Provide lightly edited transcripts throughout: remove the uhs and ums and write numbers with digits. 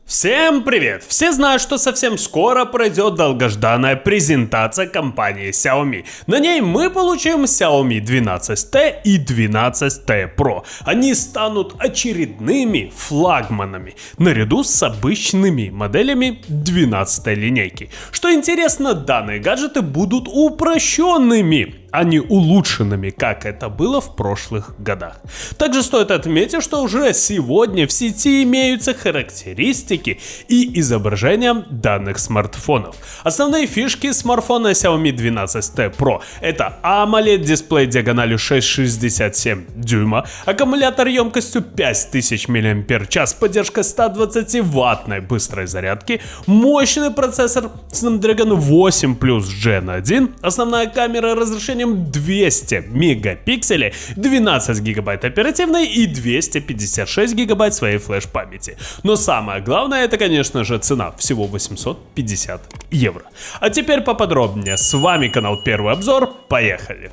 Всем привет! Все знают, что совсем скоро пройдет долгожданная презентация компании Xiaomi. На ней мы получим Xiaomi 12T и 12T Pro. Они станут очередными флагманами, наряду с обычными моделями 12 линейки. Что интересно, данные гаджеты будут упрощенными, а не улучшенными, как это было в прошлых годах. Также стоит отметить, что уже сегодня в сети имеются характеристики и изображения данных смартфонов. Основные фишки смартфона Xiaomi 12T Pro — это AMOLED дисплей диагональю 6,67 дюйма, аккумулятор емкостью 5000 мАч, поддержка 120-ваттной быстрой зарядки, мощный процессор Snapdragon 8 Plus Gen 1, основная камера разрешением 200 мегапикселей, 12 гигабайт оперативной и 256 гигабайт своей флеш-памяти. Но самое главное — это, конечно же, цена, всего 850 евро. А теперь поподробнее. С вами канал Первый Обзор. Поехали!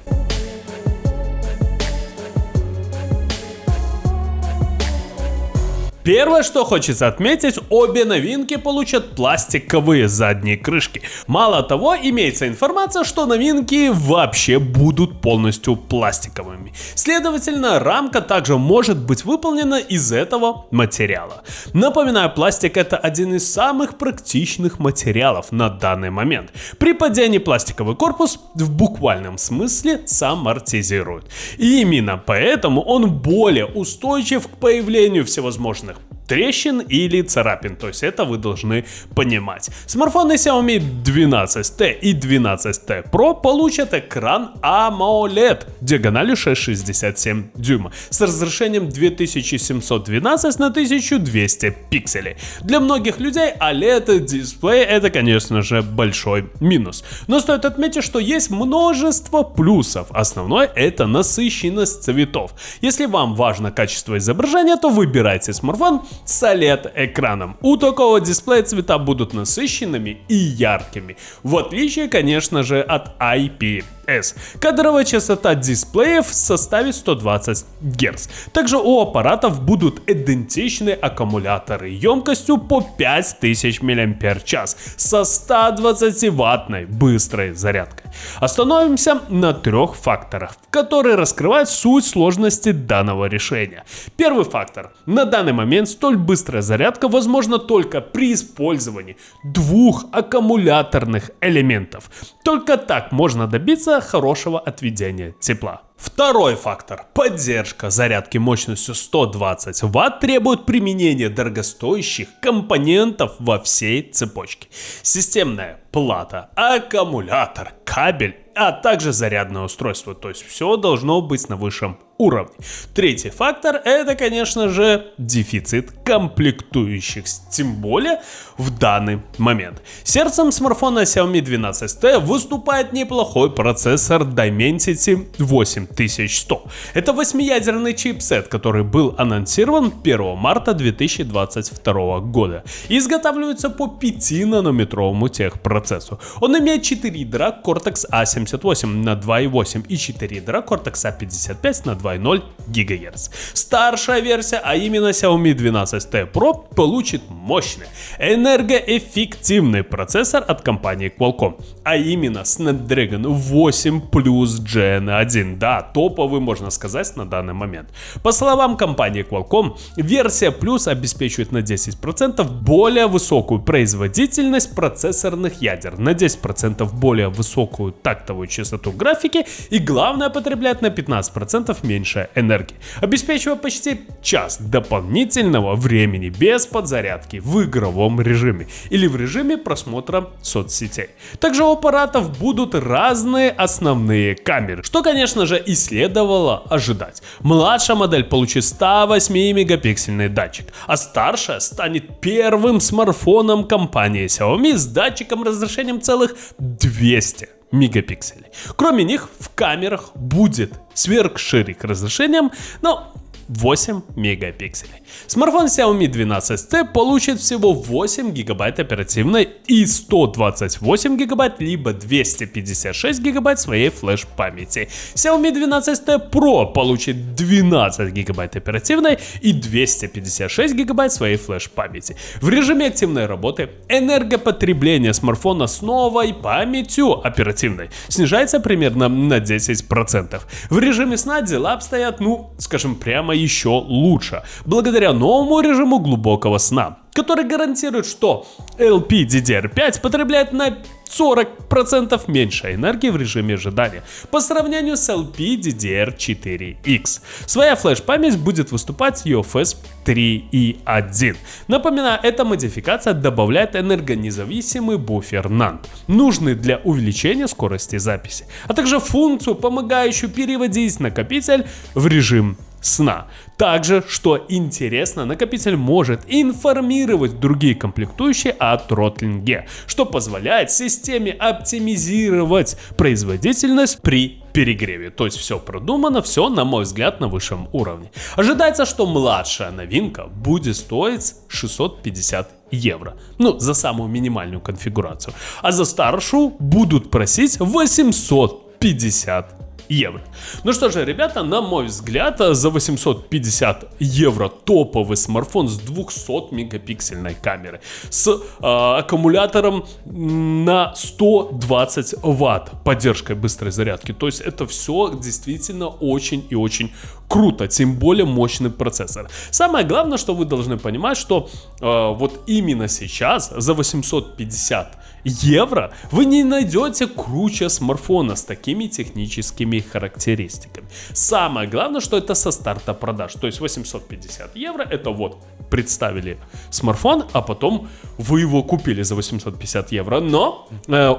Первое, что хочется отметить, обе новинки получат пластиковые задние крышки. Мало того, имеется информация, что новинки вообще будут полностью пластиковыми. Следовательно, рамка также может быть выполнена из этого материала. Напоминаю, пластик — это один из самых практичных материалов на данный момент. При падении пластиковый корпус в буквальном смысле самортизирует. И именно поэтому он более устойчив к появлению всевозможных трещин или царапин, то есть это вы должны понимать. Смартфоны Xiaomi 12T и 12T Pro получат экран AMOLED диагональю 6,67 дюйма с разрешением 2712 на 1200 пикселей. Для многих людей OLED дисплей — это, конечно же, большой минус. Но стоит отметить, что есть множество плюсов. Основное — это насыщенность цветов. Если вам важно качество изображения, то выбирайте смартфон с OLED-экраном. У такого дисплея цвета будут насыщенными и яркими, в отличие, конечно же, от IPS. Кадровая частота дисплеев составит 120 Гц. Также у аппаратов будут идентичные аккумуляторы емкостью по 5000 мАч со 120-ваттной быстрой зарядкой. Остановимся на трех факторах, которые раскрывают суть сложности данного решения. Первый фактор. На данный момент столь быстрая зарядка возможна только при использовании двух аккумуляторных элементов. Только так можно добиться хорошего отведения тепла. Второй фактор. Поддержка зарядки мощностью 120 Вт требует применения дорогостоящих компонентов во всей цепочке. Системная плата, аккумулятор, кабель, а также зарядное устройство. То есть все должно быть на высшем уровне. Третий фактор — это, конечно же, дефицит комплектующих, тем более в данный момент. Сердцем смартфона Xiaomi 12T выступает неплохой процессор Dimensity 8100. Это 8-ядерный чипсет, который был анонсирован 1 марта 2022 года. Изготавливается по 5-нанометровому техпроцессу. Он имеет 4 ядра Cortex A78 на 2,8 и 4 ядра Cortex A55 на 2,0 ГГц. Старшая версия, а именно Xiaomi 12T Pro, получит мощный, энергоэффективный процессор от компании Qualcomm, а именно Snapdragon 8 Plus Gen 1. Да, топовый, можно сказать, на данный момент. По словам компании Qualcomm, версия Plus обеспечивает на 10% более высокую производительность процессорных ядер, на 10% более высокую тактовую частоту графики и, главное, потребляет на 15% меньше энергии, обеспечивая почти час дополнительного времени без подзарядки в игровом режиме или в режиме просмотра соцсетей. Также у аппаратов будут разные основные камеры, что, конечно же, и следовало ожидать. Младшая модель получит 108-мегапиксельный датчик, а старшая станет первым смартфоном компании Xiaomi с датчиком разрешением целых 200 мегапикселей. Кроме них, в камерах будет сверхширик разрешением, но 8 мегапикселей. Смартфон Xiaomi 12T получит всего 8 гигабайт оперативной и 128 гигабайт либо 256 гигабайт своей флеш-памяти. Xiaomi 12T Pro получит 12 гигабайт оперативной и 256 гигабайт своей флеш-памяти. В режиме активной работы энергопотребление смартфона с новой памятью оперативной снижается примерно на 10%. В режиме сна дела обстоят, скажем прямо, еще лучше, благодаря новому режиму глубокого сна, который гарантирует, что LPDDR5 потребляет на 40% меньше энергии в режиме ожидания по сравнению с LPDDR4X. Своя флеш-память будет выступать UFS 3.1. Напоминаю, эта модификация добавляет энергонезависимый буфер NAND, нужный для увеличения скорости записи, а также функцию, помогающую переводить накопитель в режим сна. Также, что интересно, накопитель может информировать другие комплектующие о тротлинге, что позволяет системе оптимизировать производительность при перегреве. То есть все продумано, все, на мой взгляд, на высшем уровне. Ожидается, что младшая новинка будет стоить 650 евро. За самую минимальную конфигурацию. А за старшую будут просить 850 евро. Ну что же, ребята, на мой взгляд, за 850 евро топовый смартфон с 200 мегапиксельной камерой, с аккумулятором на 120 ватт, поддержкой быстрой зарядки. То есть это все действительно очень и очень круто, тем более мощный процессор. Самое главное, что вы должны понимать, что вот именно сейчас за 850 евро вы не найдете круче смартфона с такими техническими характеристиками. Самое главное, что это со старта продаж. То есть 850 евро это вот представили смартфон, а потом вы его купили за 850 евро. Но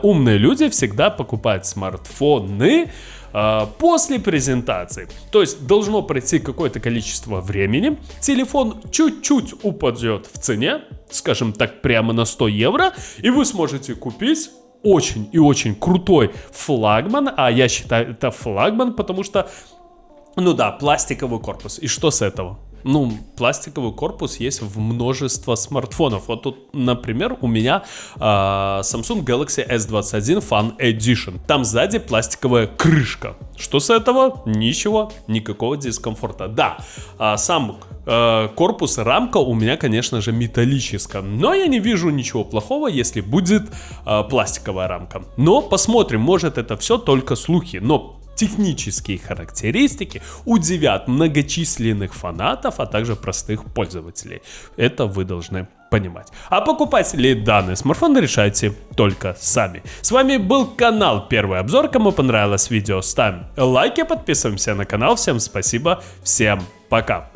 умные люди всегда покупают смартфоны после презентации. То есть должно пройти какое-то количество времени, телефон чуть-чуть упадет в цене, скажем так, прямо на 100 евро, и вы сможете купить очень и очень крутой флагман, а я считаю это флагман, потому что, пластиковый корпус. И что с этого? Пластиковый корпус есть в множество смартфонов. Вот тут, например, у меня Samsung Galaxy S21 Fan Edition. Там сзади пластиковая крышка. Что с этого? Ничего, никакого дискомфорта. Да, сам корпус, рамка у меня, конечно же, металлическая. Но я не вижу ничего плохого, если будет пластиковая рамка. Но посмотрим, может это все только слухи. Но технические характеристики удивят многочисленных фанатов, а также простых пользователей. Это вы должны понимать. А покупать ли данный смартфон решайте только сами. С вами был канал Первый Обзор. Кому понравилось видео, ставим лайки, подписываемся на канал. Всем спасибо, всем пока.